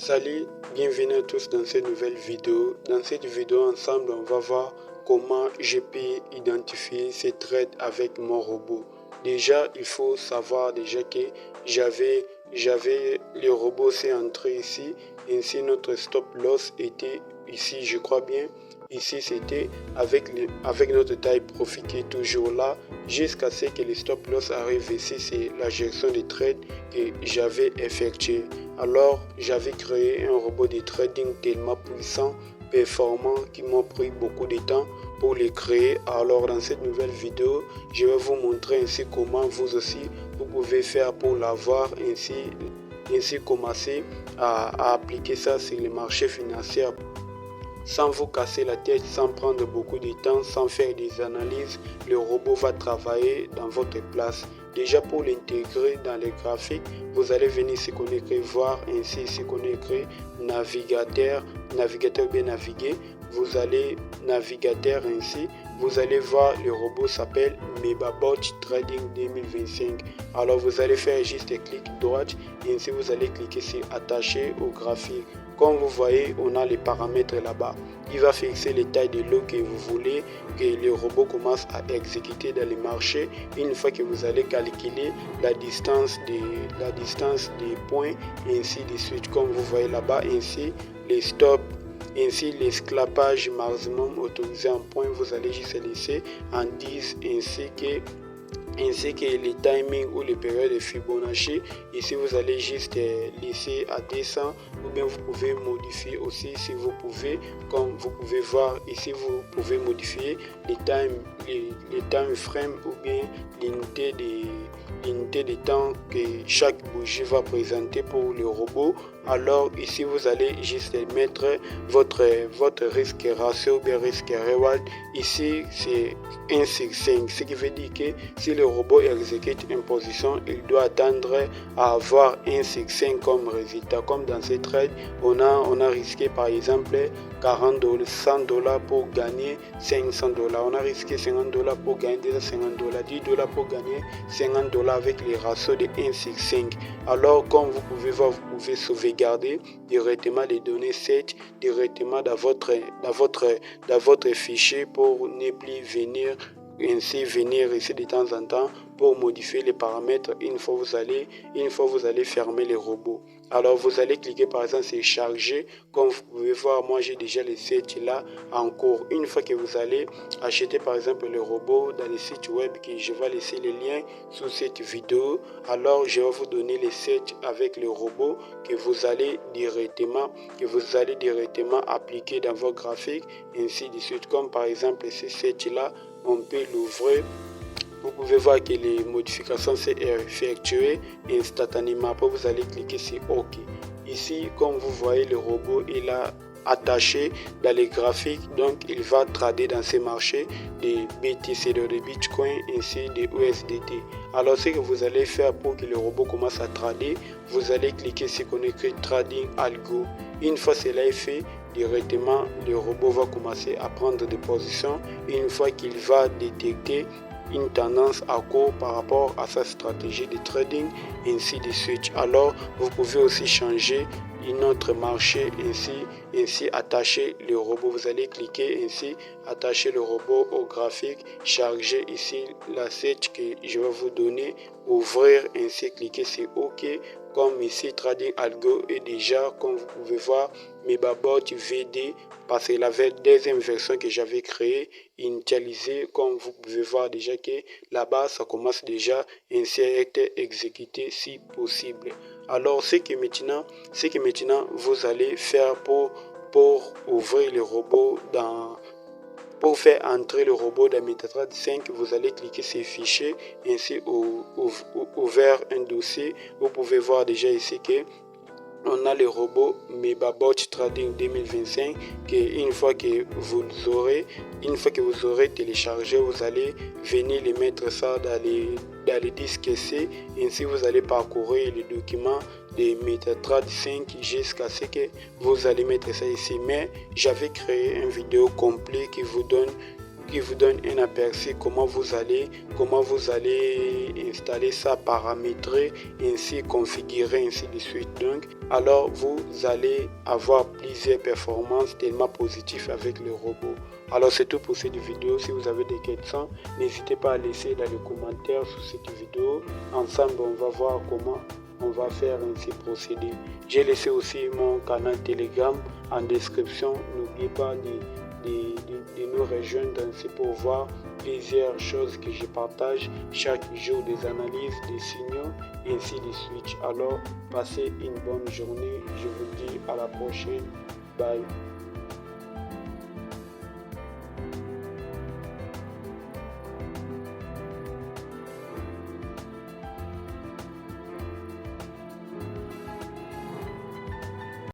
Salut, bienvenue à tous dans cette nouvelle vidéo. Dans cette vidéo ensemble, on va voir comment je peux identifier ces threads avec mon robot. Déjà, il faut savoir que j'avais le robot s'est entré ici. Ainsi, notre stop loss était ici, je crois bien. Ici, c'était avec notre taille profit qui est toujours là jusqu'à ce que le stop loss arrive. Ici, c'est la gestion des trades que j'avais effectué. Alors, j'avais créé un robot de trading tellement puissant, performant, qui m'a pris beaucoup de temps pour le créer. Alors, dans cette nouvelle vidéo, je vais vous montrer ainsi comment vous aussi, vous pouvez faire pour l'avoir, ainsi commencer à appliquer ça sur les marchés financiers sans vous casser la tête, sans prendre beaucoup de temps, sans faire des analyses. Le robot va travailler dans votre place. Déjà, pour l'intégrer dans les graphiques, vous allez venir ce qu'on écrit, voir ainsi ce qu'on écrit navigateur bien naviguer. Vous allez navigateur ainsi. Vous allez voir, le robot s'appelle MebaBot Trading 2025. Alors vous allez faire juste clic droite et ainsi vous allez cliquer sur attacher au graphique. Comme vous voyez, on a les paramètres là-bas. Il va fixer les tailles de l'eau que vous voulez que le robot commence à exécuter dans les marchés. Une fois que vous allez calculer la distance des points et ainsi de suite. Comme vous voyez là-bas, ainsi les stops. Ainsi, l'esclavage maximum autorisé en points, vous allez juste laisser en 10 ainsi que les timings ou les périodes de Fibonacci. Ici, vous allez juste laisser à 200 ou bien vous pouvez modifier aussi si vous pouvez. Comme vous pouvez voir ici, vous pouvez modifier les time frames ou bien l'unité de temps que chaque bougie va présenter pour le robot. Alors ici vous allez juste mettre votre risque ratio ou bien risque reward. Ici c'est 1 sur 5, ce qui veut dire que si le robot exécute une position, il doit attendre à avoir 1 sur 5 comme résultat. Comme dans ces trades, on a risqué par exemple 40 $, 100 $ pour gagner 500 $. On a risqué 50 $ pour gagner déjà 50 $, 10 $ pour gagner 50 $ avec les ratios de 1 sur 5. Alors comme vous pouvez voir, vous pouvez sauvegarder directement les données set directement dans votre fichier pour ne plus venir ici de temps en temps pour modifier les paramètres une fois vous allez fermer les robots. Alors vous allez cliquer par exemple sur charger. Comme vous pouvez voir, moi j'ai déjà les sets là en cours. Une fois que vous allez acheter par exemple le robot dans les sites web, que je vais laisser les liens sous cette vidéo, alors je vais vous donner les sets avec le robot que vous allez directement appliquer dans vos graphiques, ainsi de suite. Comme par exemple ces sets là, on peut l'ouvrir. Vous pouvez voir que les modifications sont effectuées instantanément. Après, vous allez cliquer sur OK. Ici, comme vous voyez, le robot est là attaché dans les graphiques. Donc, il va trader dans ces marchés des BTC, de Bitcoin, ainsi des USDT. Alors, ce que vous allez faire pour que le robot commence à trader, vous allez cliquer sur ce qu'on écrit Trading Algo. Une fois cela est fait, directement, le robot va commencer à prendre des positions. Une fois qu'il va détecter une tendance à court par rapport à sa stratégie de trading, ainsi de suite. Alors, vous pouvez aussi changer un autre marché, ainsi attacher le robot. Vous allez cliquer ainsi, attacher le robot au graphique, charger ici l'asset que je vais vous donner, ouvrir, ainsi cliquer sur OK. Comme ici, Trading Algo est déjà, comme vous pouvez voir, MebaBot VD, parce que la deuxième version que j'avais créée, initialisée, comme vous pouvez voir déjà que là-bas, ça commence déjà ainsi à être exécuté si possible. Alors, ce que maintenant vous allez faire pour ouvrir le robot pour faire entrer le robot dans MetaTrader 5, vous allez cliquer sur fichier, ainsi ouvert un dossier. Vous pouvez voir déjà ici que on a le robot MebaBot Trading 2025 une fois que vous aurez téléchargé, vous allez venir les mettre ça dans les disques C. Ainsi vous allez parcourir les documents de MetaTrader 5 jusqu'à ce que vous allez mettre ça ici. Mais j'avais créé une vidéo complète qui vous donne qui vous donne un aperçu comment vous allez installer ça, paramétrer, ainsi configurer, ainsi de suite. Donc alors vous allez avoir plusieurs performances tellement positives avec le robot. Alors c'est tout pour cette vidéo. Si vous avez des questions, n'hésitez pas à laisser dans les commentaires sous cette vidéo. Ensemble on va voir comment on va faire ainsi procéder. J'ai laissé aussi mon canal Telegram en description. N'oubliez pas de nous rejoindre ainsi pour voir plusieurs choses que je partage chaque jour, des analyses, des signaux, et ainsi de suite. Alors, passez une bonne journée. Je vous dis à la prochaine. Bye.